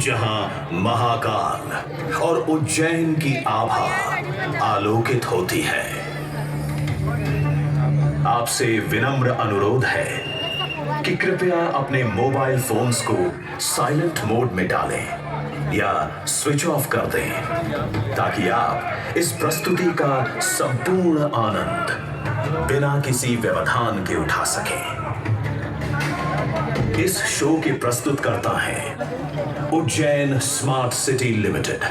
जहां महाकाल और उज्जैन की आभा आलोकित होती है। आपसे विनम्र अनुरोध है कि कृपया अपने मोबाइल फोन्स को साइलेंट मोड में डालें या स्विच ऑफ कर दें ताकि आप इस प्रस्तुति का संपूर्ण आनंद बिना किसी व्यवधान के उठा सकें। इस शो के प्रस्तुतकर्ता हैं उज्जैन स्मार्ट सिटी लिमिटेड।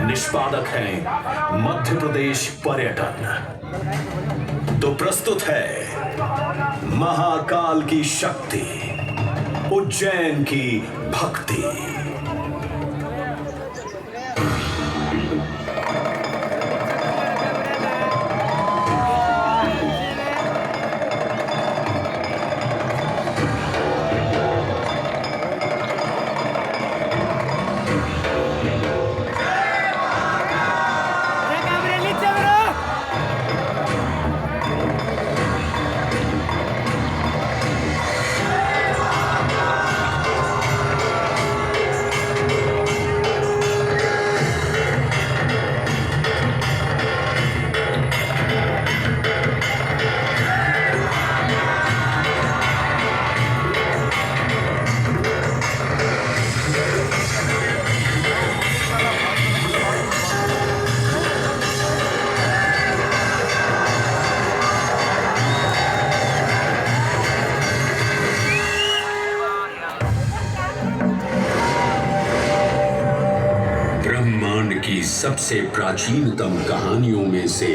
निष्पादक हैं मध्य प्रदेश पर्यटन। तो प्रस्तुत है महाकाल की शक्ति, उज्जैन की भक्ति। सबसे प्राचीनतम कहानियों में से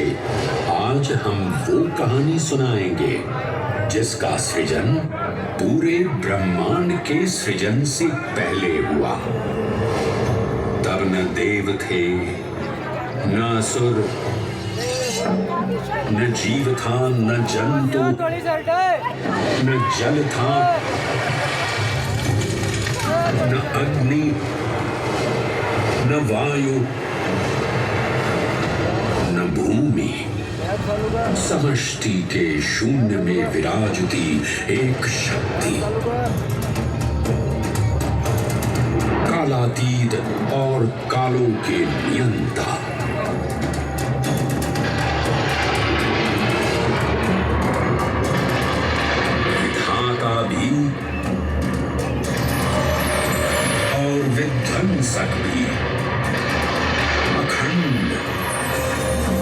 आज हम वो कहानी सुनाएंगे जिसका सृजन पूरे ब्रह्मांड के सृजन से पहले हुआ। तब न देव थे, न असुर, न जीव था, न जंतु, न जल था, न अग्नि, न वायु, न भूमि। समष्टि के शून्य में विराजती एक शक्ति, कालातीत और कालों के नियंता। विधाता भी और विध्वंसक भी, अखंड,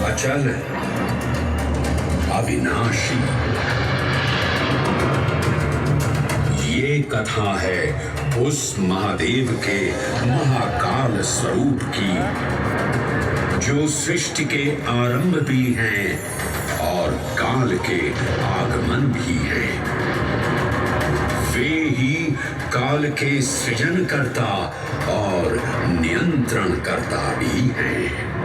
अचल, अविनाशी। ये कथा है उस महादेव के महाकाल स्वरूप की, जो सृष्टि के आरंभ भी हैं और काल के आगमन भी हैं। वे ही काल के सृजनकर्ता और नियंत्रणकर्ता भी हैं।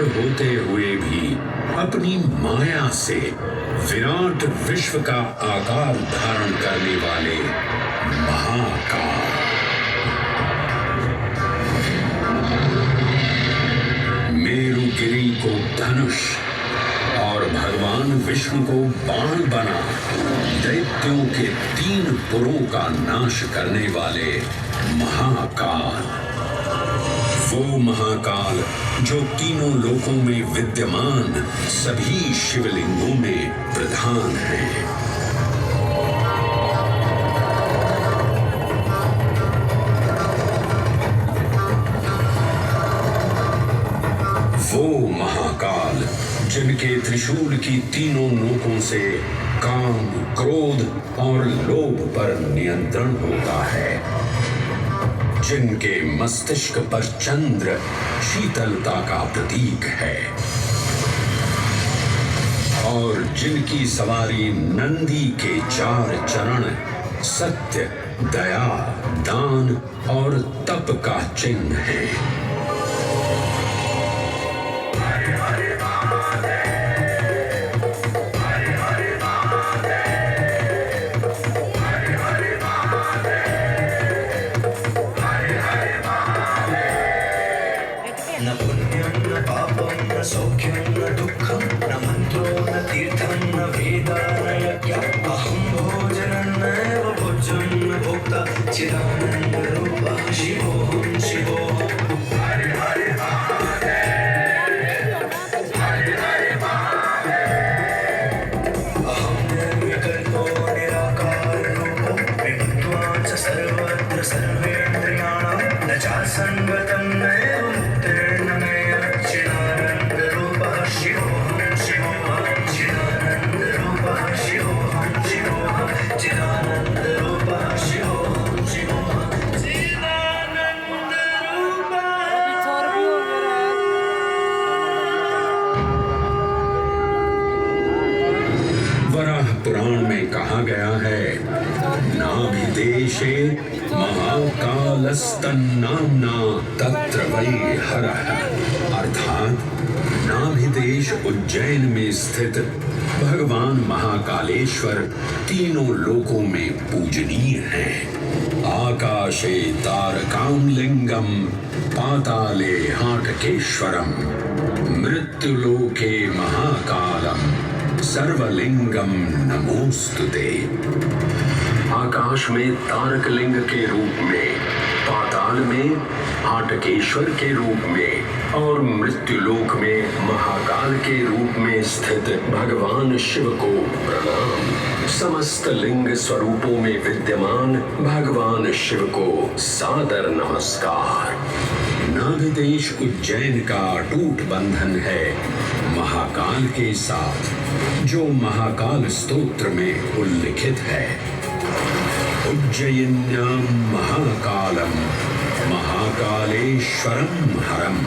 होते हुए भी अपनी माया से विराट विश्व का आकार धारण करने वाले महाकाल, मेरुगिरी को धनुष और भगवान विष्णु को बाण बना दैत्यों के 3 पुरों का नाश करने वाले महाकाल। वो महाकाल जो तीनों लोकों में विद्यमान सभी शिवलिंगों में प्रधान है। वो महाकाल जिनके त्रिशूल की तीनों नोकों से काम, क्रोध और लोभ पर नियंत्रण होता है, जिनके मस्तिष्क पर चंद्र शीतलता का प्रतीक है और जिनकी सवारी नंदी के 4 चरण सत्य, दया, दान और तप का चिन्ह है। न पुण्यं न पापं न सौख्यं न दुःखं न मन्त्रो न तीर्थं न वेदा न यज्ञः अहं भोजनं नैव भोज्यं न भोक्ता चिदानन्दरूपः शिवोऽहं शिवोऽहम्। अहं निर्विकल्पो निराकाररूपो विभक्त्वा च सर्वत्र सर्वेन्द्रियाणां न चासङ्गतं नैव वराह पुराण में कहा गया है, नाभिदेशे महाकालस्तन्नाम्ना तत्र वै हरः, अर्थात नाभिदेश उज्जैन में स्थित भगवान महाकालेश्वर तीनों लोकों में पूजनीय हैं। आकाशे तारकां लिंगम पाताले हाटकेश्वरम मृत्युलोके महाकालम सर्वलिंगम नमोस्तुते। आकाश में तारक लिंग के रूप में, पाताल में हाटकेश्वर के रूप में और मृत्युलोक में महाकाल के रूप में स्थित भगवान शिव को प्रणाम। समस्त लिंग स्वरूपों में विद्यमान भगवान शिव को सादर नमस्कार। नाभिदेश उज्जैन का अटूट बंधन है महाकाल के साथ, जो महाकाल स्तोत्र में उल्लिखित है। उज्जयिन्यां महाकालम महाकालेश्वरम हरम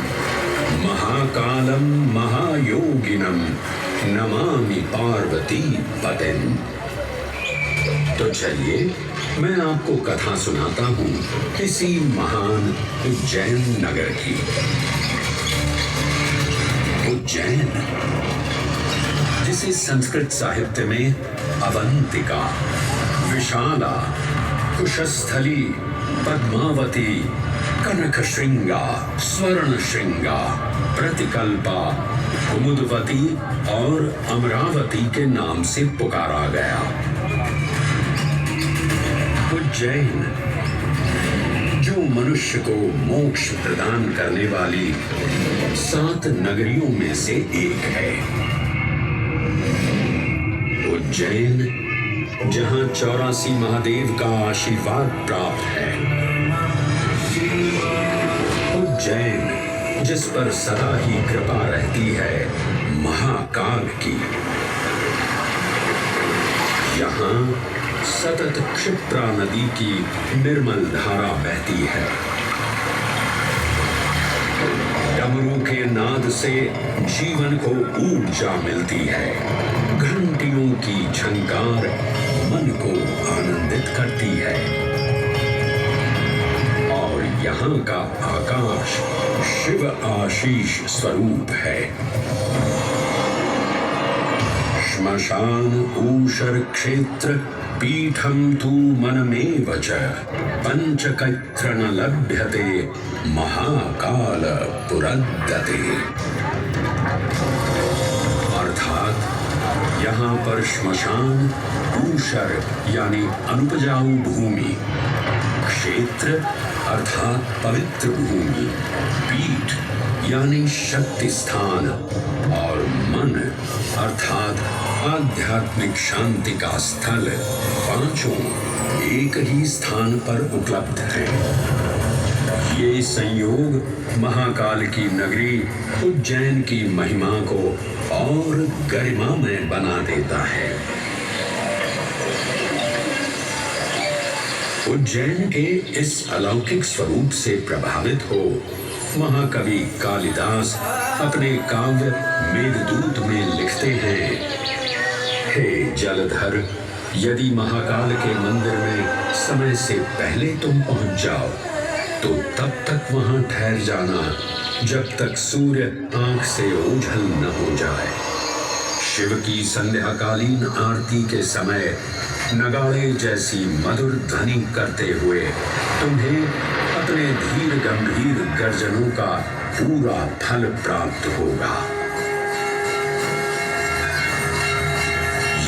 महाकालम महायोगिनम नमामि पार्वती पतिं। तो चलिए मैं आपको कथा सुनाता हूँ किसी महान उज्जैन नगर की। उज्जैन, जिसे संस्कृत साहित्य में अवंतिका, विशाला, कुशस्थली, पद्मावती, कनक श्रृंगा, स्वर्ण श्रृंगा, प्रतिकल्पा, कुमुदवती और अमरावती के नाम से पुकारा गया। उज्जैन, जो मनुष्य को मोक्ष प्रदान करने वाली 7 नगरियों में से एक है। उज्जैन, जहां 84 महादेव का आशीर्वाद प्राप्त है। उज्जैन, जिस पर सदा ही कृपा रहती है महाकाल की। यहाँ सतत क्षिप्रा नदी की निर्मल धारा बहती है। डमरू के नाद से जीवन को ऊर्जा मिलती है। घंटियों की झंकार मन को आनंदित करती है और यहाँ का आकाश शिव आशीष स्वरूप है। श्मशान ऊषर क्षेत्र पीठम तू मनमेव च पंचकैत्र न लभ्यते महाकाल पुरद्दते। अर्थात यहाँ पर श्मशान, ऊषर यानी अनुपजाऊ भूमि, क्षेत्र अर्थात पवित्र भूमि, पीठ यानी शक्ति स्थान और मन अर्थात आध्यात्मिक शांति का स्थल पांचों एक ही स्थान पर उपलब्ध हैं। ये संयोग महाकाल की नगरी उज्जैन की महिमा को और गरिमामय बना देता है। उज्जैन के इस अलौकिक स्वरूप से प्रभावित हो महाकवि कालिदास अपने काव्य मेघदूत में लिखते हैं, हे जलधर, यदि महाकाल के मंदिर में समय से पहले तुम पहुंच जाओ तो तब तक वहां ठहर जाना जब तक सूर्य आंख से ओझल न हो जाए। शिव की संध्याकालीन आरती के समय नगाड़े जैसी मधुर ध्वनि करते हुए तुम्हें अपने धीर गंभीर गर्जनों का पूरा फल प्राप्त होगा।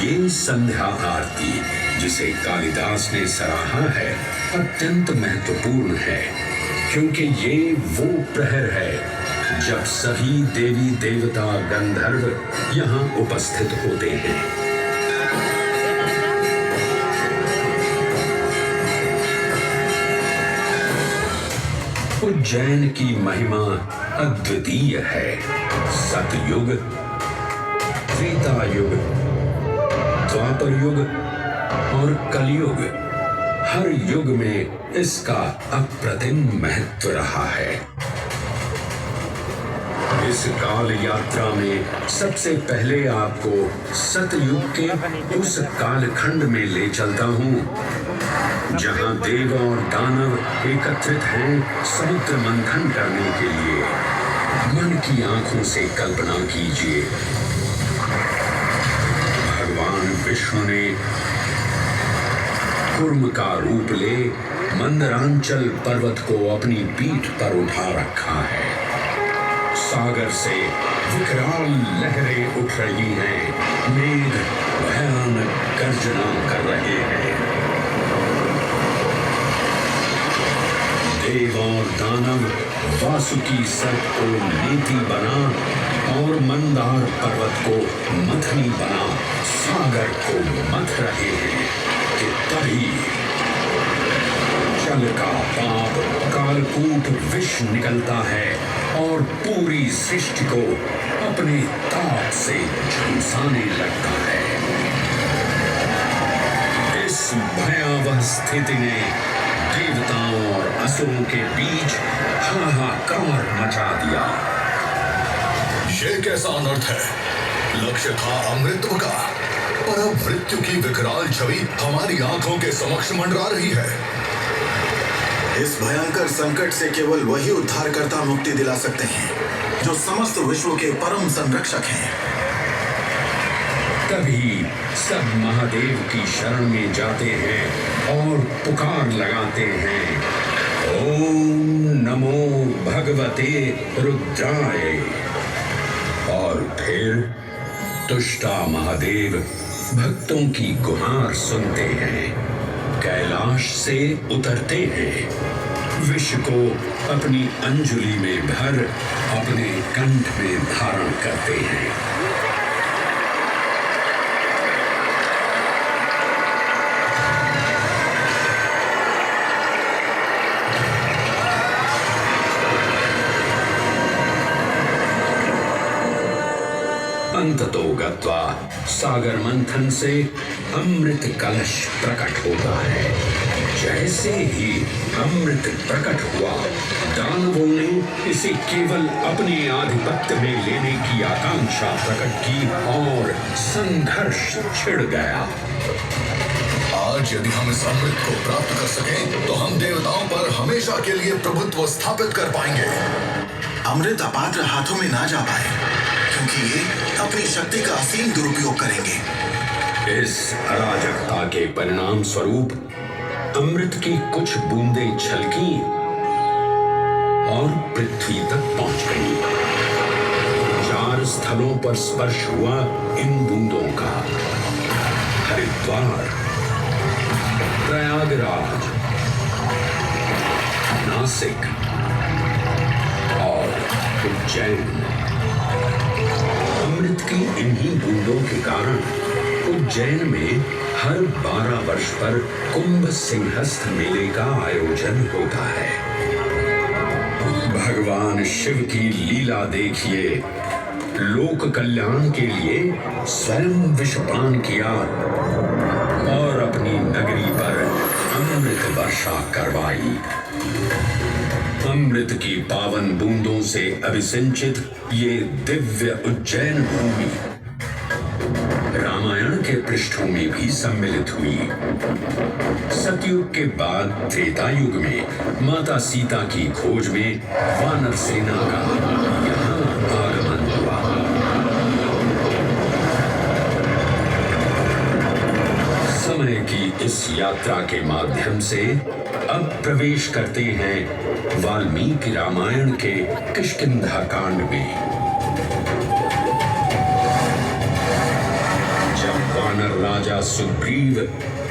ये संध्या आरती जिसे कालिदास ने सराहा है अत्यंत महत्वपूर्ण है, क्योंकि ये वो प्रहर है जब सभी देवी देवता गंधर्व यहाँ उपस्थित होते हैं। उज्जैन की महिमा अद्वितीय है। सतयुग, त्रेता युग, द्वापर युग और कलयुग, हर युग में इसका अप्रतिम महत्व रहा है। इस काल यात्रा में सबसे पहले आपको सतयुग के उस कालखंड में ले चलता हूँ जहाँ देव और दानव एकत्रित हैं समुद्र मंथन करने के लिए। मन की आंखों से कल्पना कीजिए, भगवान विष्णु ने कूर्म का रूप ले मंदरांचल पर्वत को अपनी पीठ पर उठा रखा है। सागर से विकराल लहरें उठ रही हैं, मेघ भयानक गर्जना कर रहे हैं। देव और दानव वासुकी सर्प को नीति बना और मंदार पर्वत को मथनी बना सागर को मथ रहे हैं कि तभी जल का पाप कालकूट विष निकलता है और पूरी सृष्टि को अपने ताप से झुलसाने लगता है। इस भयावह स्थिति ने देवताओं और असुरों के बीच हाहाकार मचा दिया। ये कैसा अनर्थ है? लक्ष्य था अमृतत्व का, पर अब मृत्यु की विकराल छवि हमारी आंखों के समक्ष मंडरा रही है। इस भयंकर संकट से केवल वही उद्धारकर्ता मुक्ति दिला सकते हैं जो समस्त विश्व के परम संरक्षक हैं। तभी सब महादेव की शरण में जाते हैं और पुकार लगाते हैं, ओम नमो भगवते रुद्राय। और फिर तुष्टा महादेव भक्तों की गुहार सुनते हैं, कैलाश से उतरते हैं, विष को अपनी अंजुलि में भर अपने कंठ में धारण करते हैं। अंततो गत्वा सागर मंथन से अमृत कलश प्रकट होता है। जैसे ही अमृत प्रकट हुआ, दानवों ने इसे केवल अपने आधिपत्य में लेने की आकांक्षा प्रकट की और संघर्ष छिड़ गया। आज यदि हम इस अमृत को प्राप्त कर सकें, तो हम देवताओं पर हमेशा के लिए प्रभुत्व स्थापित कर पाएंगे। अमृत अपात्र हाथों में ना जा पाए, क्योंकि ये अपनी शक्ति का असीम दुरुपयोग करेंगे। इस अराजकता के परिणाम स्वरूप अमृत की कुछ बूंदें छलकी और पृथ्वी तक पहुंच गई। 4 चार स्थलों पर स्पर्श हुआ इन बूंदों का। हरिद्वार, प्रयागराज, नासिक और उज्जैन। अमृत की इन्हीं बूंदों के कारण उज्जैन में हर 12 वर्ष पर कुंभ सिंहस्थ मेले का आयोजन होता है। भगवान शिव की लीला देखिए, लोक कल्याण के लिए स्वयं विषपान किया और अपनी नगरी पर अमृत वर्षा करवाई। अमृत की पावन बूंदों से अभिसिंचित ये दिव्य उज्जैन भूमि रामायण के पृष्ठभूमि भी सम्मिलित हुई। सतयुग के बाद त्रेता युग में माता सीता की खोज में वानर सेना का यहाँ आगमन हुआ। समय की इस यात्रा के माध्यम से अब प्रवेश करते हैं वाल्मीकि रामायण के किष्किंधा कांड में। वानर राजा सुग्रीव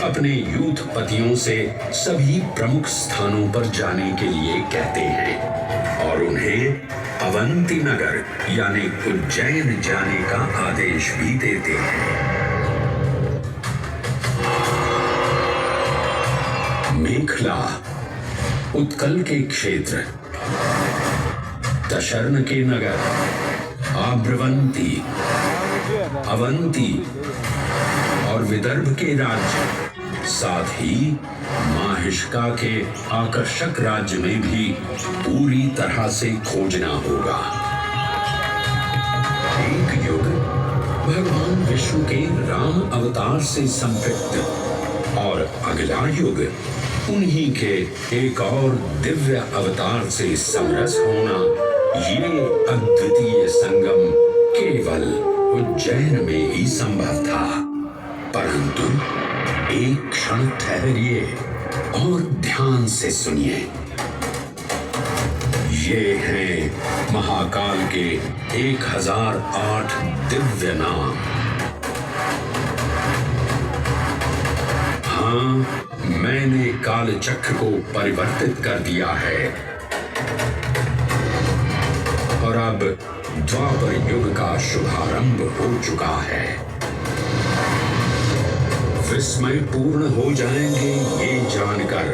अपने यूथपतियों से सभी प्रमुख स्थानों पर जाने के लिए कहते हैं और उन्हें अवंती नगर यानी उज्जैन जाने का आदेश भी देते हैं। मेखला, उत्कल के क्षेत्र, दशर्न के नगर, आब्रवंती, अवंती और विदर्भ के राज्य, साथ ही माहिष्का के आकर्षक राज्य में भी पूरी तरह से खोजना होगा। एक युग भगवान विष्णु के राम अवतार से संपृक्त और अगला युग उन्हीं के एक और दिव्य अवतार से समरस होना, ये अद्वितीय संगम केवल उज्जैन में ही संभव था। परंतु एक क्षण ठहरिए और ध्यान से सुनिए। ये हैं महाकाल के 1008 दिव्य नाम। हाँ, मैंने काल चक्र को परिवर्तित कर दिया है और अब द्वापर युग का शुभारंभ हो चुका है। विस्मय पूर्ण हो जाएंगे ये जानकर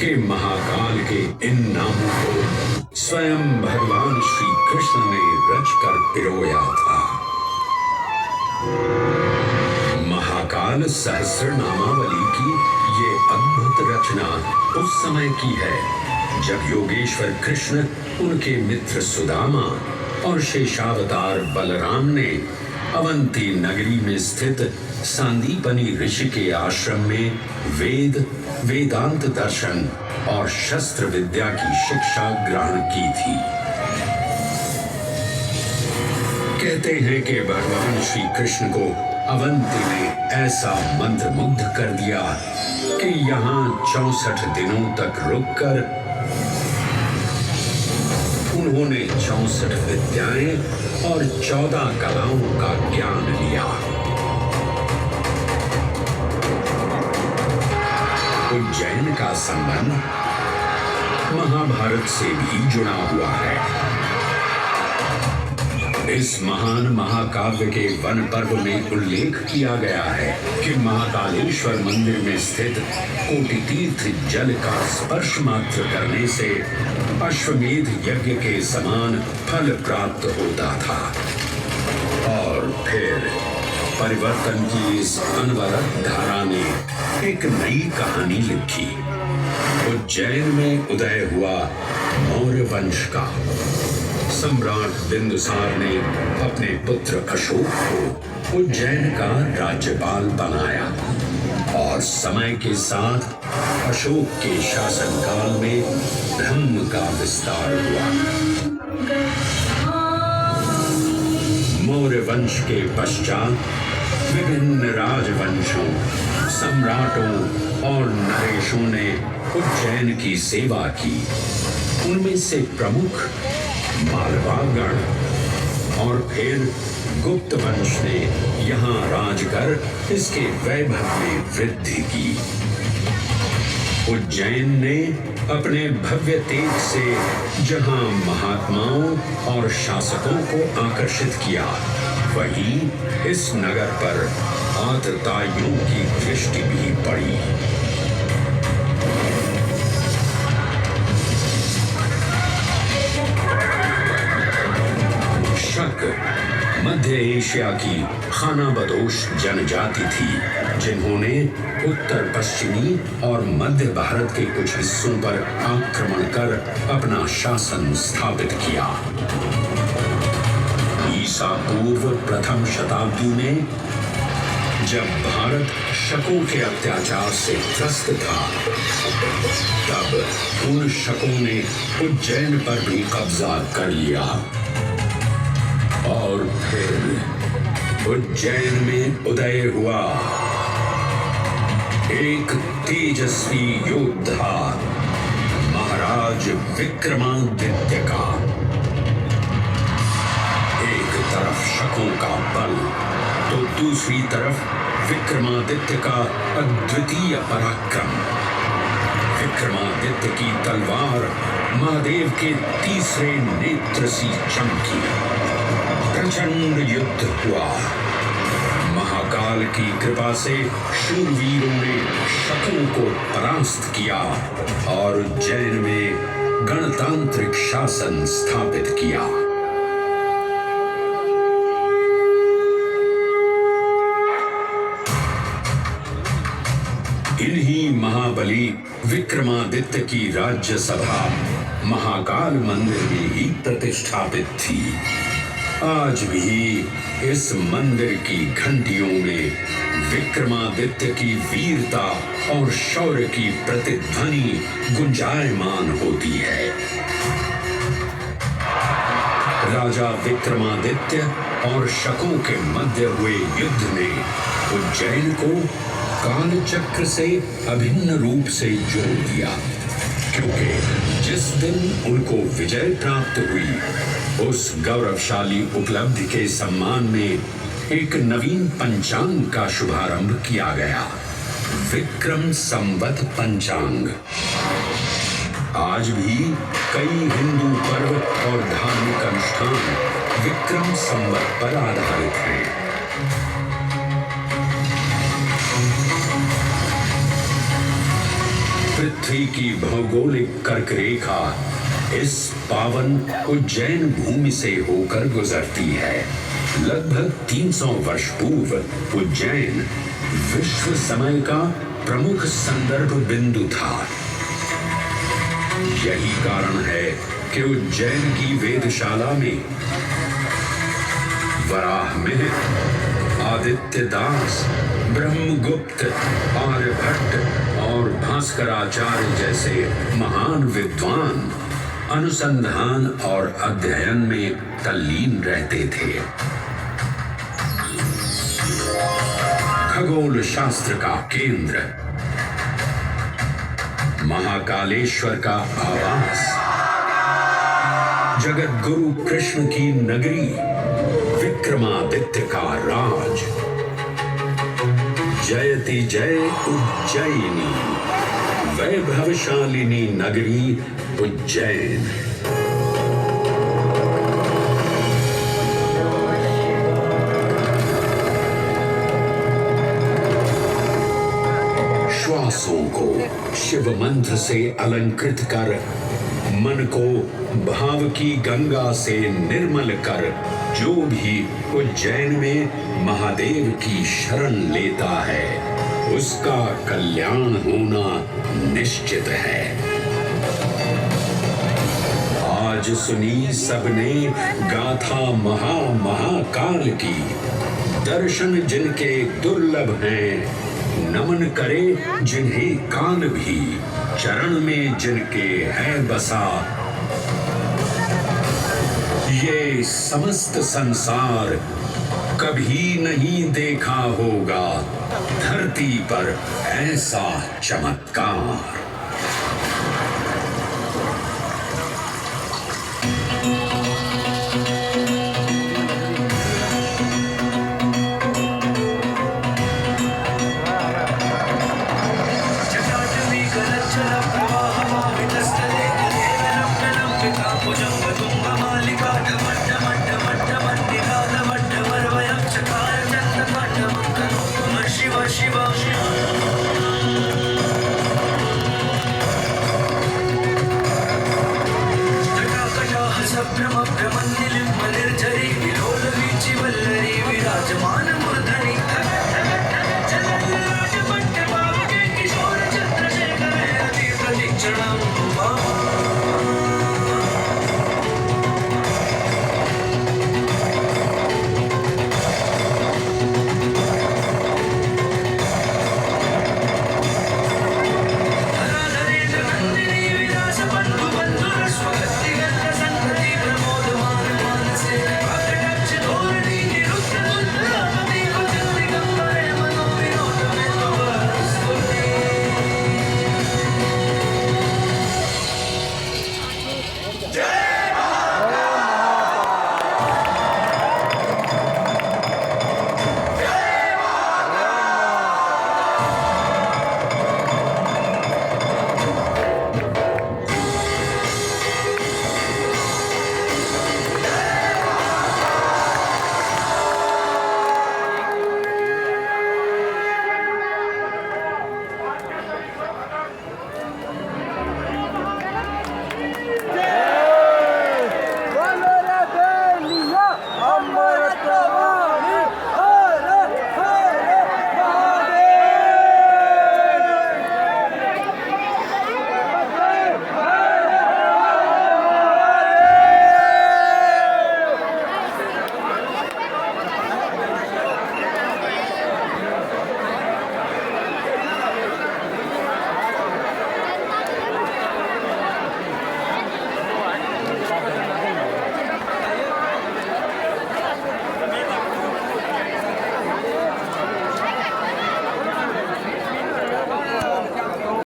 कि महाकाल के इन नामों को स्वयं भगवान श्री कृष्ण ने रचकर पिरोया था। महाकाल सहस्र नामावली की ये अद्भुत रचना उस समय की है जब योगेश्वर कृष्ण, उनके मित्र सुदामा और शेषावतार बलराम ने अवंती नगरी में स्थित सांदीपनी ऋषि के आश्रम में वेदांत दर्शन और शस्त्र विद्या की शिक्षा ग्रहण की थी। कहते हैं कि भगवान श्री कृष्ण को अवंती ने ऐसा मंत्रमुग्ध कर दिया कि यहाँ 64 दिनों तक रुककर उन्होंने 64 विद्याएं और 14 कलाओं का ज्ञान लिया। उज्जैन का संबंध महाभारत से भी जुड़ा हुआ है। इस महान महाकाव्य के वन पर्व में उल्लेख किया गया है कि महाकालेश्वर मंदिर में स्थित कोटि तीर्थ जल का स्पर्श मात्र करने से अश्वमेध यज्ञ के समान फल प्राप्त होता था। और फिर परिवर्तन की इस अनवरत धारा ने एक नई कहानी लिखी। उज्जैन में उदय हुआ मौर्य वंश का सम्राट बिंदुसार ने अपने पुत्र अशोक को उज्जैन का राज्यपाल बनाया और समय के साथ अशोक के शासनकाल में धर्म का विस्तार हुआ। मौर्य वंश के पश्चात विभिन्न राजवंशों, सम्राटों और नरेशों ने उज्जैन की सेवा की। उनमें से प्रमुख मालवागण, और फिर गुप्त वंश ने यहाँ राज कर इसके वैभव में वृद्धि की। उज्जैन ने अपने भव्य तेज से जहां महात्माओं और शासकों को आकर्षित किया, वहीं इस नगर पर आतताइयों की दृष्टि भी पड़ी। शक मध्य एशिया की खानाबदोश जनजाति थी, जिन्होंने उत्तर पश्चिमी और मध्य भारत के कुछ हिस्सों पर आक्रमण कर अपना शासन स्थापित किया। ईसा पूर्व प्रथम शताब्दी में जब भारत शकों के अत्याचार से त्रस्त था, तब उन शकों ने उज्जैन पर भी कब्जा कर लिया और फिर उज्जैन में उदय हुआ एक तेजस्वी योद्धा, महाराज विक्रमादित्य का। एक तरफ शकों का बल तो दूसरी तरफ विक्रमादित्य का अद्वितीय पराक्रम। विक्रमादित्य की तलवार महादेव के तीसरे नेत्र सी चमकी। प्रचंड युद्ध हुआ। महाकाल की कृपा से शूरवीरों ने शकों को परास्त किया और उज्जैन में गणतांत्रिक शासन स्थापित किया। इन्हीं महाबली विक्रमादित्य की राज्यसभा महाकाल मंदिर में ही प्रतिष्ठापित थी। आज भी इस मंदिर की घंटियों में विक्रमादित्य की वीरता और शौर्य की प्रतिध्वनि गुंजायमान होती है। राजा विक्रमादित्य और शकों के मध्य हुए युद्ध ने उज्जैन को काल चक्र से अभिन्न रूप से जोड़ दिया, क्योंकि जिस दिन उनको विजय प्राप्त हुई, उस गौरवशाली उपलब्धि के सम्मान में एक नवीन पंचांग का शुभारंभ किया गया, विक्रम संवत पंचांग। आज भी कई हिंदू पर्व और धार्मिक अनुष्ठान विक्रम संवत पर आधारित हैं। पृथ्वी की भौगोलिक कर्क रेखा इस पावन उज्जैन भूमि से होकर गुजरती है। लगभग 300 वर्ष पूर्व उज्जैन विश्व समय का प्रमुख संदर्भ बिंदु था। यही कारण है कि उज्जैन की वेदशाला में वराहमिहिर, आदित्य दास, ब्रह्मगुप्त, आर्यभट्ट और भास्कराचार्य जैसे महान विद्वान अनुसंधान और अध्ययन में तल्लीन रहते थे। खगोल शास्त्र का केंद्र, महाकालेश्वर का आवास, जगत गुरु कृष्ण की नगरी, विक्रमादित्य का राज। जयति जय उज्जैनी, वैभवशालिनी नगरी उज्जैन। श्वासों को शिव मंत्र से अलंकृत कर, मन को भाव की गंगा से निर्मल कर, जो भी उज्जैन में महादेव की शरण लेता है, उसका कल्याण होना निश्चित है। आज सुनी सबने गाथा महाकाल की, दर्शन जिनके दुर्लभ हैं, नमन करे जिन्हें काल भी, चरण में जिनके है बसा। ये समस्त संसार कभी नहीं देखा होगा धरती पर ऐसा चमत्कार।